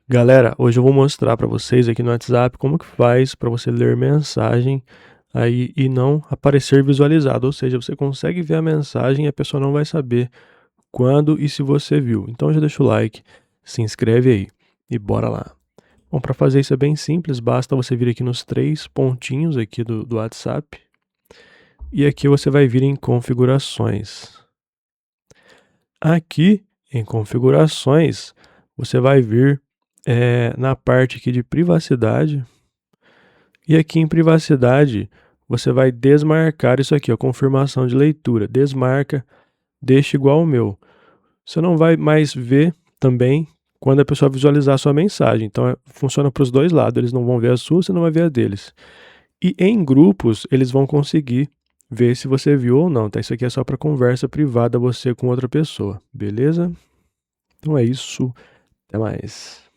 Galera, hoje eu vou mostrar para vocês aqui no WhatsApp como que faz para você ler mensagem aí e não aparecer visualizado, ou seja, você consegue ver a mensagem e a pessoa não vai saber quando e se você viu. Então já deixa o like, se inscreve aí e bora lá. Bom, para fazer isso é bem simples, basta você vir aqui nos 3 pontinhos aqui do WhatsApp e aqui você vai vir em configurações. Aqui em configurações você vai vir na parte aqui de privacidade. E aqui em privacidade, você vai desmarcar isso aqui, ó, confirmação de leitura. Desmarca, deixa igual ao meu. Você não vai mais ver também quando a pessoa visualizar a sua mensagem. Então, funciona para os dois lados. Eles não vão ver a sua, você não vai ver a deles. E em grupos, eles vão conseguir ver se você viu ou não, tá? Isso aqui é só para conversa privada, você com outra pessoa, beleza? Então é isso. Até mais.